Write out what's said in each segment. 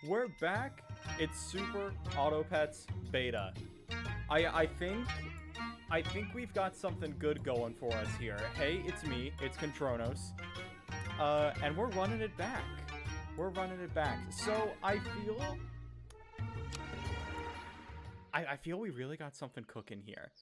We're back. It's Super Auto Pets Beta. I think we've got something good going for us here. Hey, it's me. It's Contronos. And we're running it back. We're running it back. So I feel we really got something cooking here.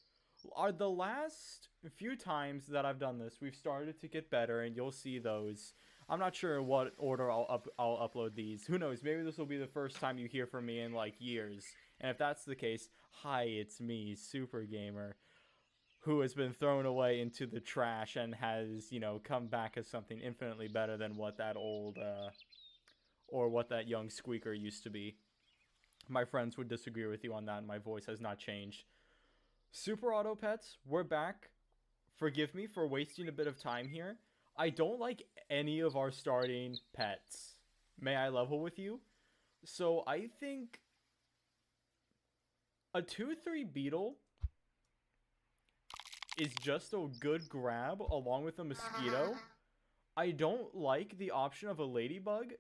Are the last few times that I've done this, we've started to get better, and you'll see those. I'm not sure in what order I'll upload these. Who knows? Maybe this will be the first time you hear from me in like years. And if that's the case, hi, it's me, Super Gamer, who has been thrown away into the trash and has, come back as something infinitely better than what that old or what that young squeaker used to be. My friends would disagree with you on that, and my voice has not changed. Super Auto Pets, we're back. Forgive me for wasting a bit of time here. I don't like any of our starting pets. May I level with you? So I think a 2-3 beetle is just a good grab along with a mosquito. I don't like the option of a ladybug,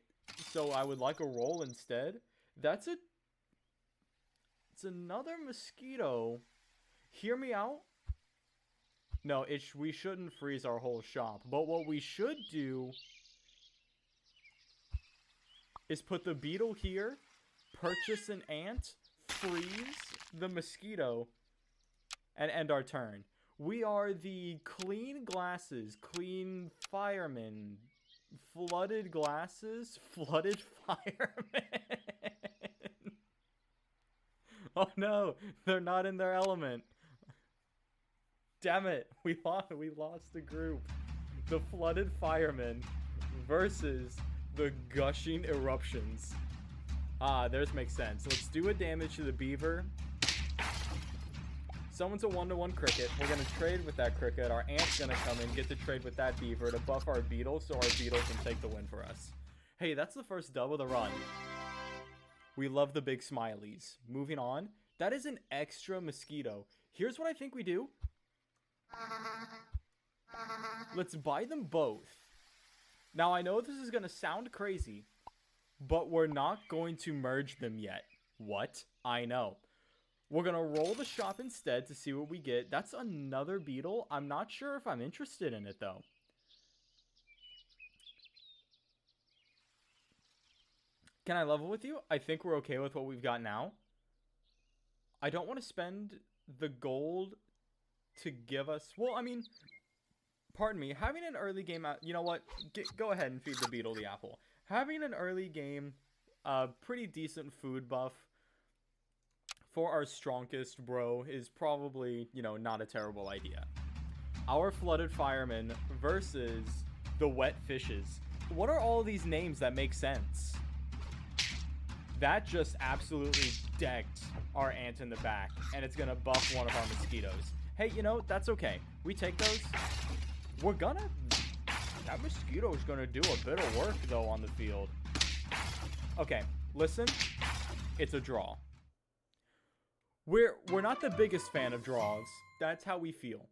so I would like a roll instead. It's another mosquito. Hear me out. No, we shouldn't freeze our whole shop. But what we should do is put the beetle here, purchase an ant, freeze the mosquito, and end our turn. We are the clean glasses, clean firemen, flooded glasses, flooded firemen. Oh no, they're not in their element. Damn it, we lost the group. The flooded firemen versus the gushing eruptions. Theirs makes sense. Let's do a damage to the beaver. Someone's a 1-to-1 cricket. We're gonna trade with that cricket. Our ant's gonna come in, get to trade with that beaver to buff our beetle so our beetle can take the win for us. Hey, that's the first dub of the run. We love the big smileys. Moving on. That is an extra mosquito. Here's what I think we do. Let's buy them both. Now, I know this is going to sound crazy, but we're not going to merge them yet. What? I know. We're going to roll the shop instead to see what we get. That's another beetle. I'm not sure if I'm interested in it, though. Can I level with you? I think we're okay with what we've got now. I don't want to spend the gold to give us... Well, I mean, pardon me. Having an early game... You know what? Go ahead and feed the beetle the apple. Having an early game, pretty decent food buff for our strongest bro is probably, not a terrible idea. Our flooded firemen versus the wet fishes. What are all these names that make sense? That just absolutely decked our ant in the back, and it's gonna buff one of our mosquitoes. Hey, that's okay. We take those. That mosquito's gonna do a bit of work, though, on the field. Okay, listen. It's a draw. We're not the biggest fan of draws. That's how we feel.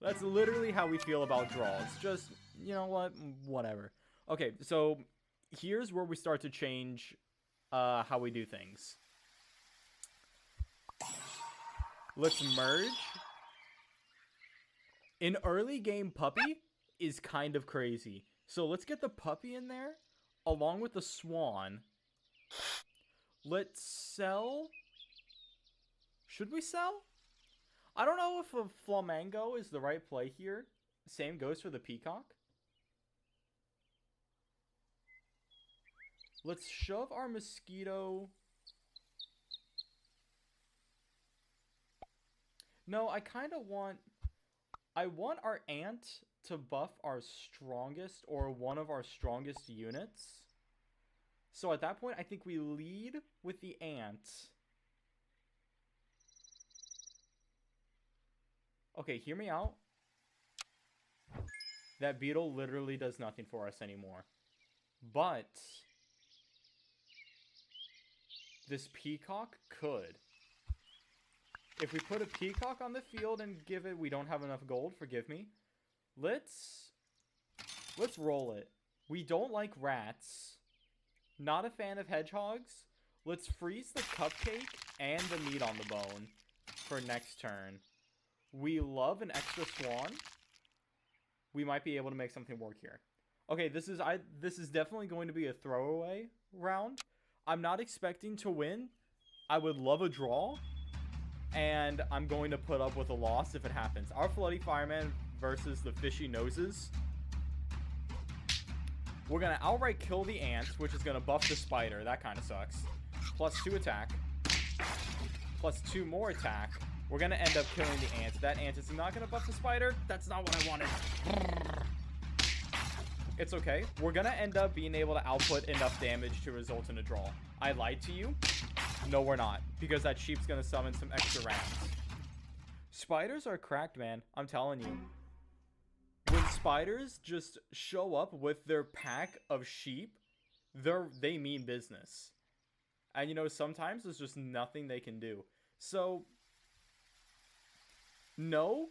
That's literally how we feel about draws. Just, you know what? Whatever. Okay, so here's where we start to change how we do things. Let's merge. An early game puppy is kind of crazy. So let's get the puppy in there along with the swan. Let's sell. Should we sell? I don't know if a flamingo is the right play here. Same goes for the peacock. Let's shove our mosquito. No, I want our ant to buff our strongest or one of our strongest units. So at that point, I think we lead with the ant. Okay, hear me out. That beetle literally does nothing for us anymore. But this peacock could. If we put a peacock on the field and give it... We don't have enough gold, forgive me. Let's roll it. We don't like rats. Not a fan of hedgehogs. Let's freeze the cupcake and the meat on the bone for next turn. We love an extra swan. We might be able to make something work here. Okay, this is definitely going to be a throwaway round. I'm not expecting to win. I would love a draw. And I'm going to put up with a loss if it happens. Our Floody Fireman versus the Fishy Noses. We're going to outright kill the ant, which is going to buff the spider. That kind of sucks. +2 attack. +2 more attack. We're going to end up killing the ant. That ant is not going to buff the spider. That's not what I wanted. It's okay. We're going to end up being able to output enough damage to result in a draw. I lied to you. No, we're not. Because that sheep's going to summon some extra rounds. Spiders are cracked, man. I'm telling you. When spiders just show up with their pack of sheep, they mean business. And, you know, sometimes there's just nothing they can do. So, no.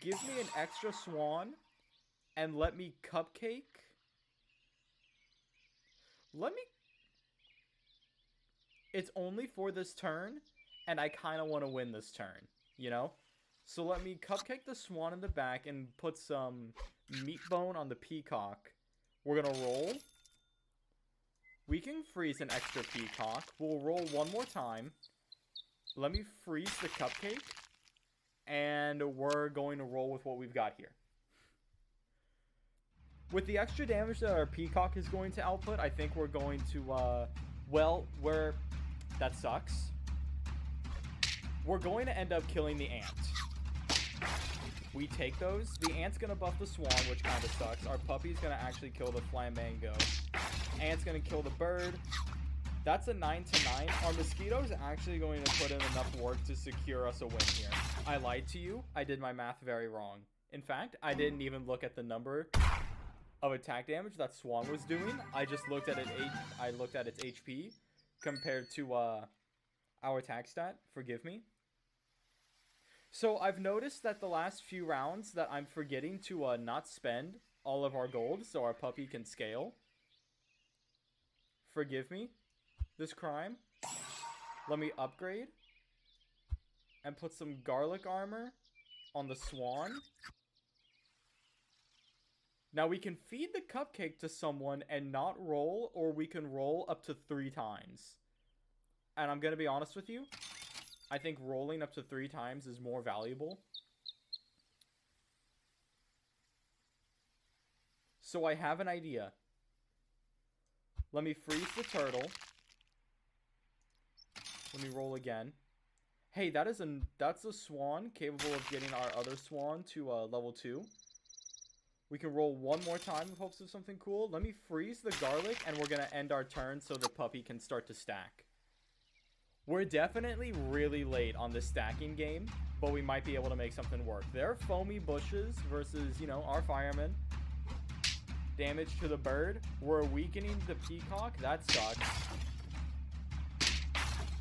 Give me an extra swan and let me cupcake. It's only for this turn, and I kind of want to win this turn, you know? So let me cupcake the swan in the back and put some meat bone on the peacock. We're going to roll. We can freeze an extra peacock. We'll roll one more time. Let me freeze the cupcake. And we're going to roll with what we've got here. With the extra damage that our peacock is going to output, I think we're going to, that sucks. We're going to end up killing the ant. We take those. The ant's going to buff the swan, which kind of sucks. Our puppy's going to actually kill the flamingo. Ant's going to kill the bird. That's a 9-9. Our mosquito's actually going to put in enough work to secure us a win here. I lied to you. I did my math very wrong. In fact, I didn't even look at the number of attack damage that swan was doing. I just looked at its HP compared to our attack stat. Forgive me. So I've noticed that the last few rounds that I'm forgetting to not spend all of our gold so our puppy can scale. Forgive me. This crime. Let me upgrade and put some garlic armor on the swan. Now we can feed the cupcake to someone and not roll, or we can roll up to 3 times. And I'm going to be honest with you. I think rolling up to 3 times is more valuable. So I have an idea. Let me freeze the turtle. Let me roll again. Hey, that's a swan capable of getting our other swan to level 2. We can roll one more time with hopes of something cool. Let me freeze the garlic, and we're going to end our turn so the puppy can start to stack. We're definitely really late on this stacking game, but we might be able to make something work. There are foamy bushes versus, you know, our firemen. Damage to the bird. We're weakening the peacock. That sucks.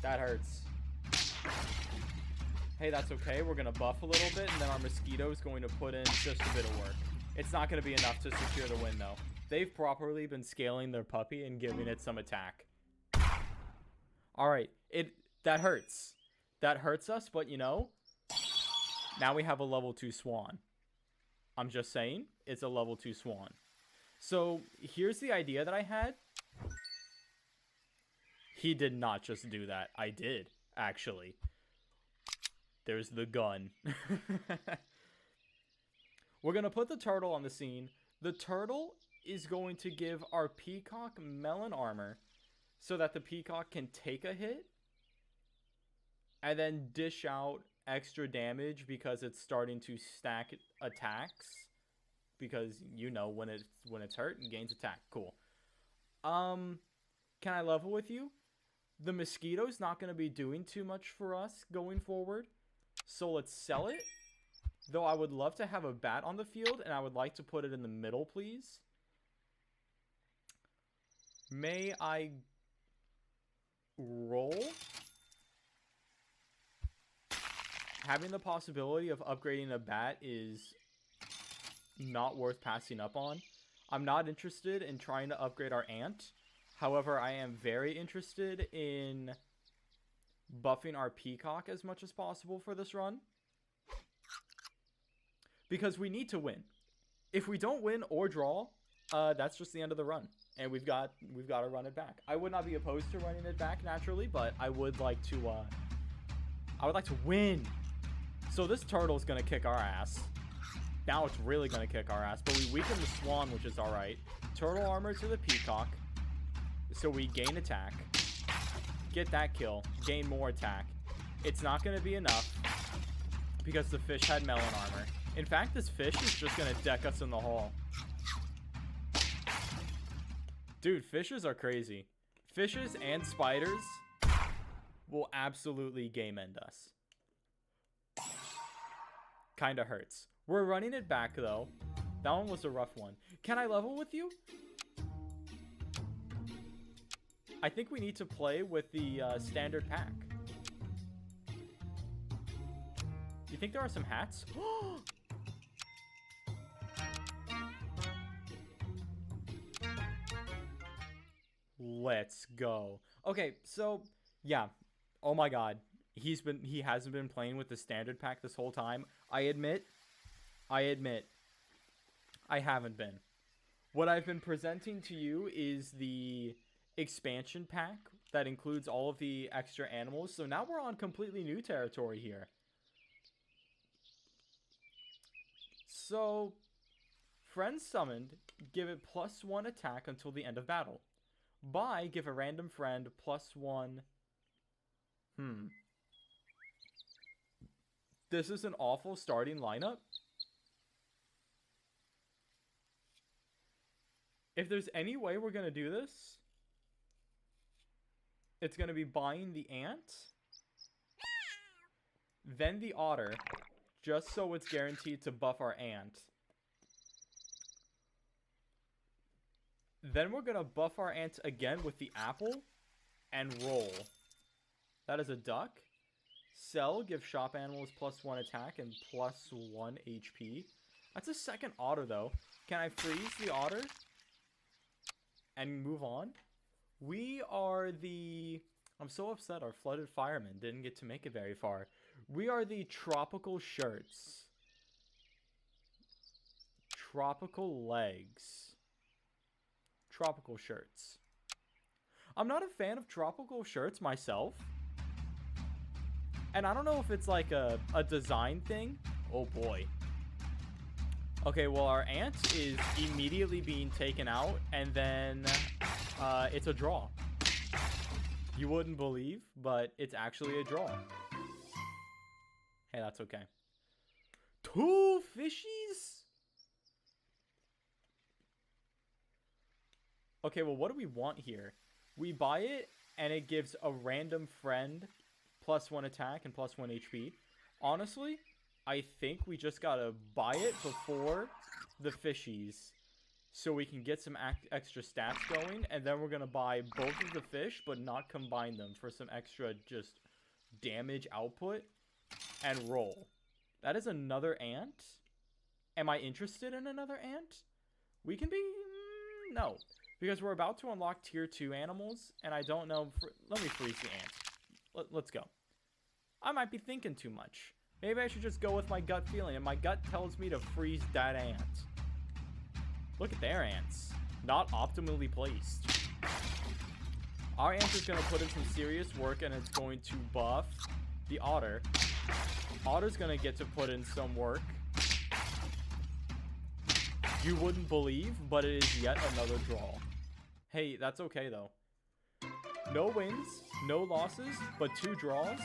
That hurts. Hey, that's okay. We're going to buff a little bit, and then our mosquito is going to put in just a bit of work. It's not going to be enough to secure the win, though. They've properly been scaling their puppy and giving it some attack. Alright, that hurts. That hurts us, but you know, now we have a level 2 swan. I'm just saying, it's a level 2 swan. So, here's the idea that I had. He did not just do that. I did, actually. There's the gun. We're going to put the turtle on the scene. The turtle is going to give our peacock melon armor so that the peacock can take a hit and then dish out extra damage because it's starting to stack attacks. Because, you know, when it's hurt, it gains attack. Cool. Can I level with you? The mosquito's not going to be doing too much for us going forward. So let's sell it. Though I would love to have a bat on the field, and I would like to put it in the middle, please. May I roll? Having the possibility of upgrading a bat is not worth passing up on. I'm not interested in trying to upgrade our ant. However, I am very interested in buffing our peacock as much as possible for this run. Because we need to win. If we don't win or draw, that's just the end of the run. And we've got to run it back. I would not be opposed to running it back naturally, but I would like to win. So this turtle's gonna kick our ass. Now it's really gonna kick our ass, but we weaken the swan, which is alright. Turtle armor to the peacock. So we gain attack. Get that kill. Gain more attack. It's not gonna be enough because the fish had melon armor. In fact, this fish is just gonna deck us in the hall. Dude, fishes are crazy. Fishes and spiders will absolutely game end us. Kinda hurts. We're running it back, though. That one was a rough one. Can I level with you? I think we need to play with the standard pack. Do you think there are some hats? Let's go. Okay, so yeah. Oh my god. He hasn't been playing with the standard pack this whole time. I admit I haven't been. What I've been presenting to you is the expansion pack that includes all of the extra animals. So now we're on completely new territory here. So, friends summoned, give it +1 attack until the end of battle. Buy, give a random friend +1. This is an awful starting lineup. If there's any way we're going to do this, it's going to be buying the ant, then the otter, just so it's guaranteed to buff our ant. Then we're going to buff our ant again with the apple and roll. That is a duck. Sell, give shop animals +1 attack and +1 HP. That's a second otter, though. Can I freeze the otter and move on? We are the... I'm so upset our flooded firemen didn't get to make it very far. We are the tropical shirts. Tropical legs. Tropical shirts. I'm not a fan of tropical shirts myself. And I don't know if it's like a design thing. Oh boy. Okay, well our ant is immediately being taken out. And then it's a draw. You wouldn't believe, but it's actually a draw. Hey, that's okay. 2 fishies? Okay, well, what do we want here? We buy it, and it gives a random friend +1 attack and +1 HP. Honestly, I think we just gotta buy it before the fishies so we can get some extra stats going, and then we're gonna buy both of the fish, but not combine them for some extra just damage output, and roll. That is another ant. Am I interested in another ant? We can be... no. Because we're about to unlock tier 2 animals, and I don't know... let me freeze the ant. Let's go. I might be thinking too much. Maybe I should just go with my gut feeling, and my gut tells me to freeze that ant. Look at their ants. Not optimally placed. Our ant is going to put in some serious work, and it's going to buff the otter. Otter's going to get to put in some work. You wouldn't believe, but it is yet another draw. Hey, that's okay, though. No wins, no losses, but 2 draws.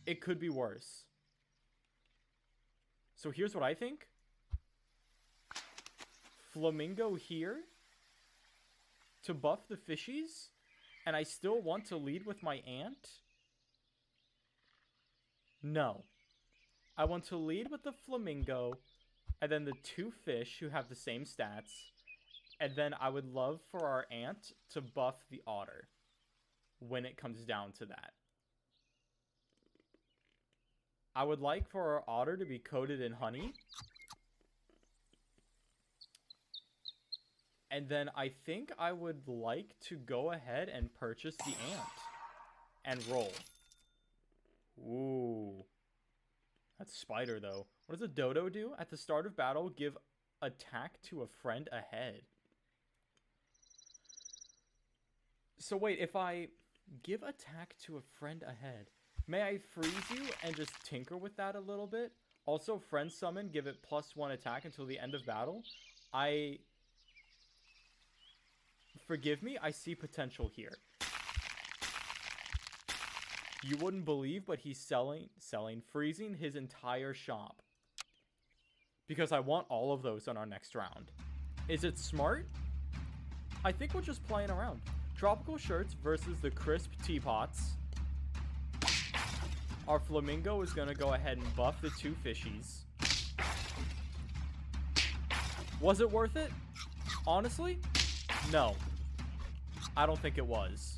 It could be worse. So here's what I think. Flamingo here to buff the fishies, and I still want to lead with my ant. No. I want to lead with the flamingo, and then the 2 fish who have the same stats, and then I would love for our ant to buff the otter when it comes down to that. I would like for our otter to be coated in honey. And then I think I would like to go ahead and purchase the ant. And roll. Ooh. That's spider, though. What does a dodo do? At the start of battle, give attack to a friend ahead. So wait, if I give attack to a friend ahead, may I freeze you and just tinker with that a little bit? Also, friend summon, give it +1 attack until the end of battle. Forgive me, I see potential here. You wouldn't believe, but he's freezing his entire shop. Because I want all of those on our next round. Is it smart? I think we're just playing around. Tropical shirts versus the crisp teapots. Our flamingo is going to go ahead and buff the 2 fishies. Was it worth it? Honestly, no. I don't think it was.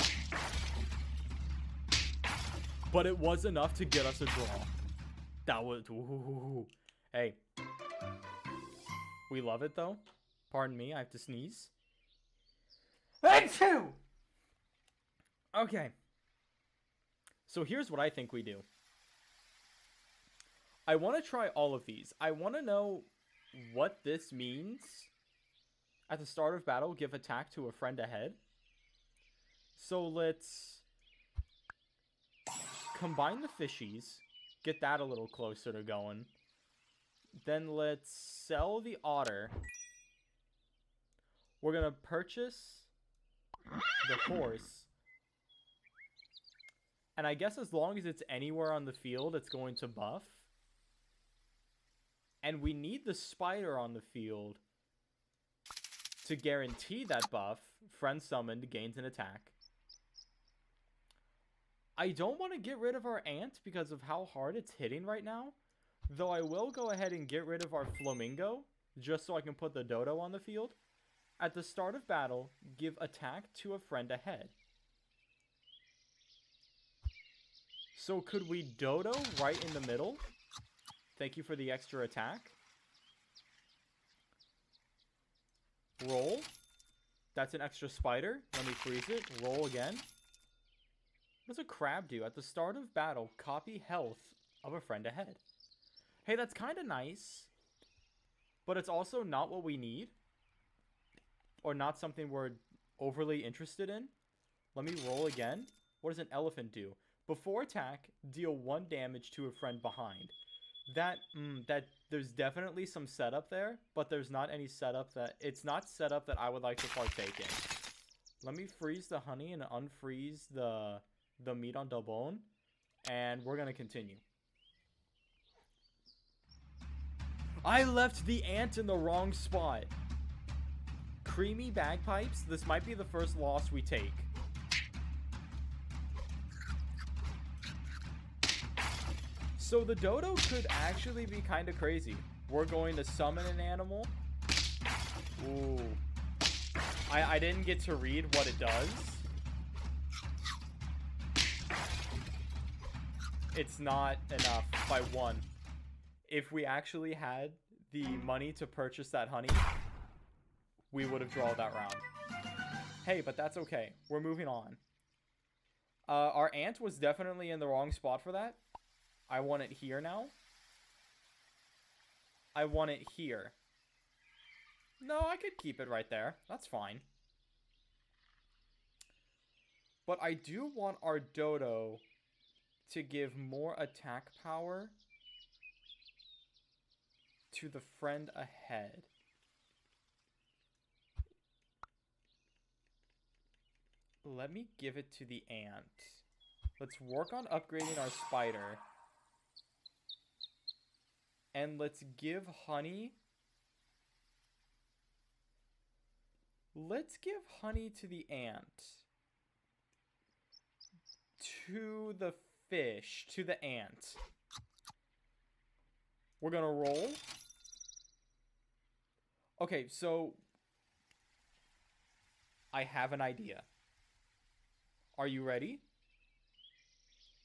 But it was enough to get us a draw. That was... Ooh. Hey. We love it, though. Pardon me, I have to sneeze. Achoo! Okay. So here's what I think we do. I want to try all of these. I want to know what this means. At the start of battle, give attack to a friend ahead. So let's combine the fishies. Get that a little closer to going. Then let's sell the otter. We're going to purchase the horse. And I guess as long as it's anywhere on the field, it's going to buff. And we need the spider on the field to guarantee that buff. Friend summoned gains an attack. I don't want to get rid of our ant because of how hard it's hitting right now. Though I will go ahead and get rid of our flamingo just so I can put the dodo on the field. At the start of battle, give attack to a friend ahead. So could we dodo right in the middle? Thank you for the extra attack. Roll. That's an extra spider. Let me freeze it. Roll again. What does a crab do? At the start of battle, copy health of a friend ahead. Hey, that's kind of nice. But it's also not what we need. Or not something we're overly interested in. Let me roll again. What does an elephant do? Before attack, deal 1 damage to a friend behind. That there's definitely some setup there, but there's not any setup that... It's not setup that I would like to partake in. Let me freeze the honey and unfreeze the meat on the bone. And we're going to continue. I left the ant in the wrong spot. Creamy bagpipes. This might be the first loss we take. So the dodo could actually be kind of crazy. We're going to summon an animal. Ooh. I didn't get to read what it does. It's not enough by 1. If we actually had the money to purchase that honey, we would have drawn that round. Hey, but that's okay. We're moving on. Our ant was definitely in the wrong spot for that. I want it here now. I want it here. No, I could keep it right there. That's fine. But I do want our dodo to give more attack power to the friend ahead. Let me give it to the ant. Let's work on upgrading our spider. And let's give honey. Let's give honey to the ant. To the fish. To the ant. We're gonna roll. Okay, so I have an idea. Are you ready?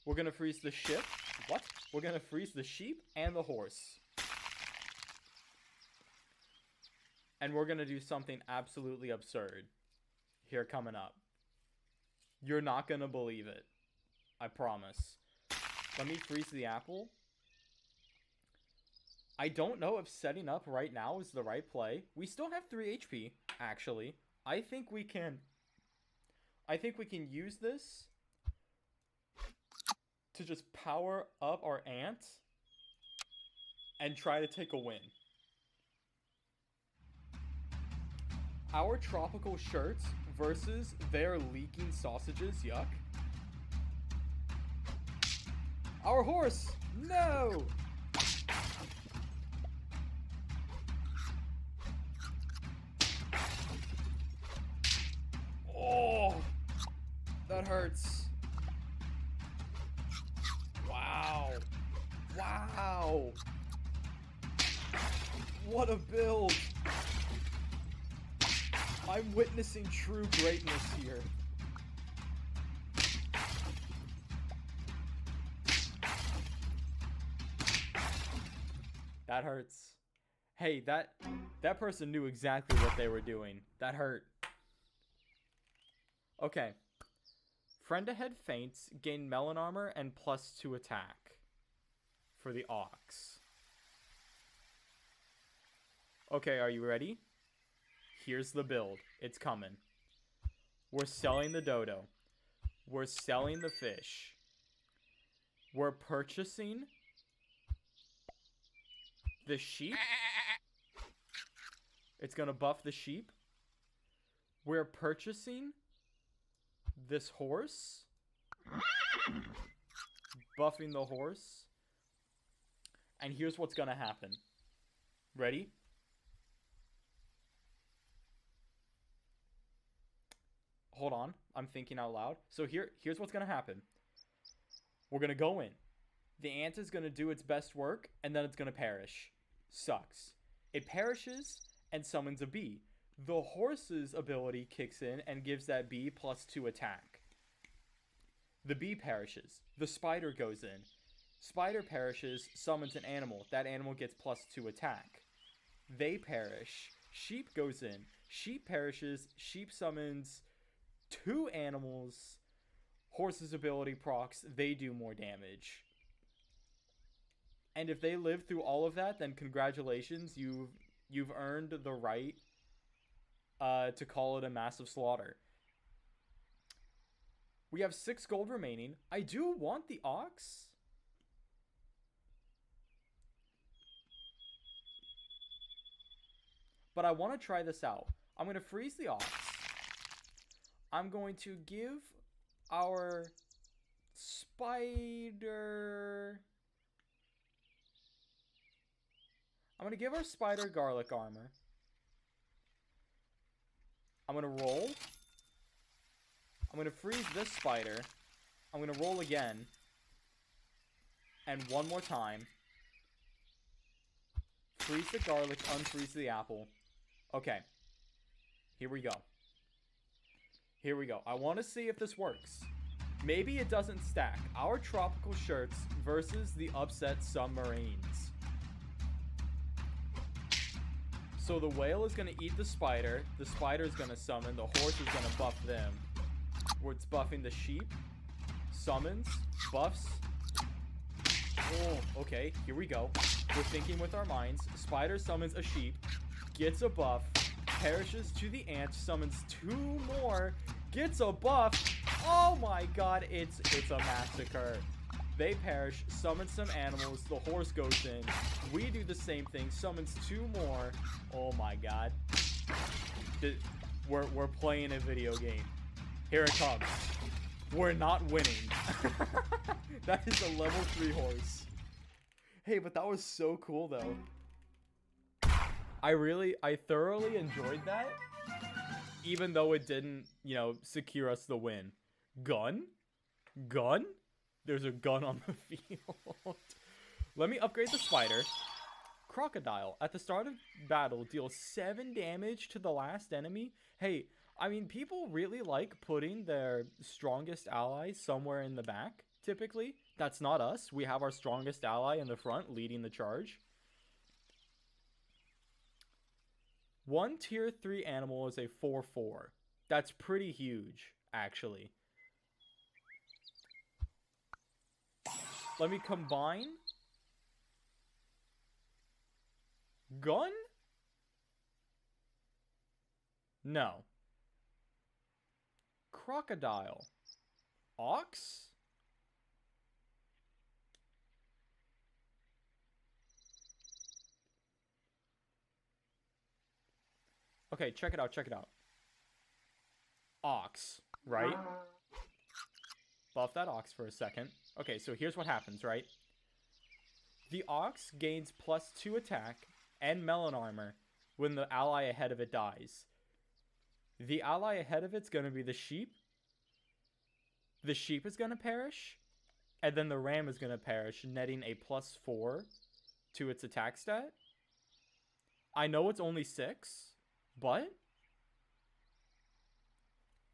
We're gonna freeze the ship. What? We're gonna freeze the sheep and the horse. And we're going to do something absolutely absurd here coming up. You're not going to believe it. I promise. Let me freeze the apple. I don't know if setting up right now is the right play. We still have 3 HP, actually. I think we can use this to just power up our ant and try to take a win. Our tropical shirts versus their leaking sausages, yuck. Our horse, no! Oh, that hurts. Wow. Wow. What a build. I'm witnessing true greatness here. That hurts. Hey, that person knew exactly what they were doing. That hurt. Okay. Friend ahead faints, gain melon armor, and +2 attack for the ox. Okay, are you ready? Here's the build. It's coming. We're selling the dodo. We're selling the fish. We're purchasing the sheep. It's gonna buff the sheep. We're purchasing this horse. Buffing the horse. And here's what's gonna happen. Ready? Hold on. I'm thinking out loud. So here's what's gonna happen. We're gonna go in. The ant is gonna do its best work, and then it's gonna perish. Sucks. It perishes and summons a bee. The horse's ability kicks in and gives that bee +2 attack. The bee perishes. The spider goes in. Spider perishes, summons an animal. That animal gets +2 attack. They perish. Sheep goes in. Sheep perishes. Sheep summons 2 animals. Horse's ability procs. They do more damage. And if they live through all of that, then congratulations. You've earned the right to call it a massive slaughter. We have 6 gold remaining. I do want the ox. But I want to try this out. I'm going to freeze the ox. I'm going to give our spider... I'm going to give our spider garlic armor. I'm going to roll. I'm going to freeze this spider. I'm going to roll again. And one more time. Freeze the garlic, unfreeze the apple. Okay. Here we go. Here we go. I want to see if this works. Maybe it doesn't stack. Our tropical shirts versus the upset submarines. So the whale is going to eat the spider. The spider is going to summon. The horse is going to buff them. Where it's buffing the sheep. Summons. Buffs. Oh, okay. Here we go. We're thinking with our minds. Spider summons a sheep. Gets a buff. Perishes to the ant. Summons 2 more. Gets a buff. Oh my god. It's a massacre. They perish. Summon some animals. The horse goes in. We do the same thing. Summons 2 more. Oh my god. We're playing a video game. Here it comes. We're not winning. That is a level 3 horse. Hey, but that was so cool though. I thoroughly enjoyed that. Even though it didn't, secure us the win. Gun? Gun? There's a gun on the field. Let me upgrade the spider. Crocodile. At the start of battle, deals 7 damage to the last enemy. Hey, I mean, people really like putting their strongest ally somewhere in the back, typically. That's not us. We have our strongest ally in the front, leading the charge. One tier 3 animal is a 4/4. That's pretty huge, actually. Let me combine. Gun? No. Crocodile. Ox? Okay, check it out, check it out. Ox, right? Buff that ox for a second. Okay, so here's what happens, right? The ox gains +2 attack and melon armor when the ally ahead of it dies. The ally ahead of it's going to be the sheep. The sheep is going to perish. And then the ram is going to perish, netting a +4 to its attack stat. I know it's only 6, but...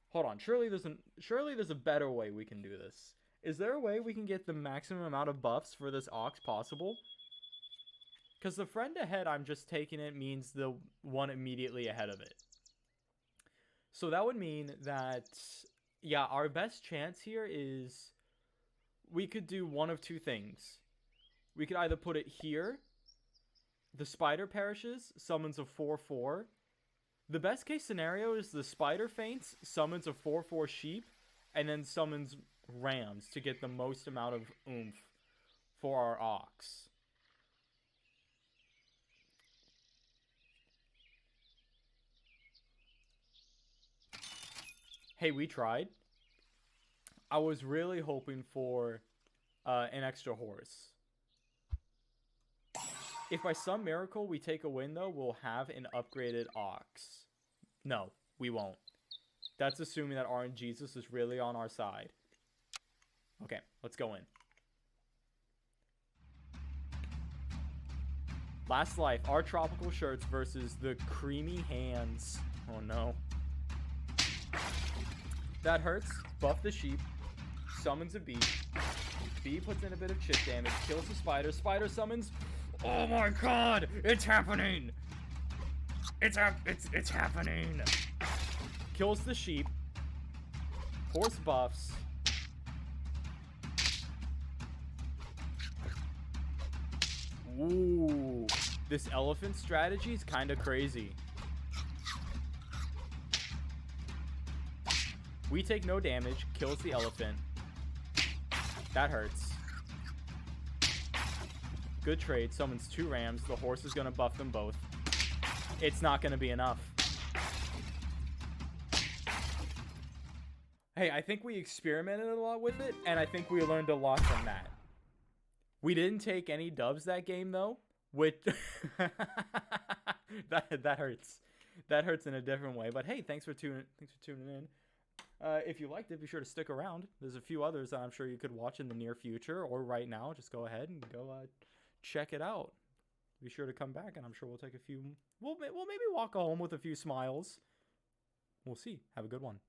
Hold on, surely there's a better way we can do this. Is there a way we can get the maximum amount of buffs for this ox possible? Because the friend ahead I'm just taking it means the one immediately ahead of it. So that would mean that, yeah, our best chance here is we could do one of two things. We could either put it here, the spider perishes, summons a 4/4. The best case scenario is the spider faints, summons a 4/4 sheep, and then summons rams to get the most amount of oomph for our ox. Hey, we tried. I was really hoping for an extra horse. If by some miracle we take a win, though, we'll have an upgraded ox. No, we won't. That's assuming that RNGesus is really on our side. Okay, let's go in. Last life, our tropical shirts versus the creamy hands. Oh no. That hurts. Buff the sheep. Summons a bee. Bee puts in a bit of chip damage. Kills the spider. Spider summons. Oh my god! It's happening! It's happening! Kills the sheep. Horse buffs. Ooh. This elephant strategy is kind of crazy. We take no damage. Kills the elephant. That hurts. Good trade. Summons 2 rams. The horse is going to buff them both. It's not going to be enough. Hey, I think we experimented a lot with it, and I think we learned a lot from that. We didn't take any dubs that game, though, which... that hurts. That hurts in a different way. But hey, thanks for tuning in. If you liked it, be sure to stick around. There's a few others that I'm sure you could watch in the near future or right now. Just go ahead and go check it out. Be sure to come back, and I'm sure we'll take a few... We'll maybe walk home with a few smiles. We'll see. Have a good one.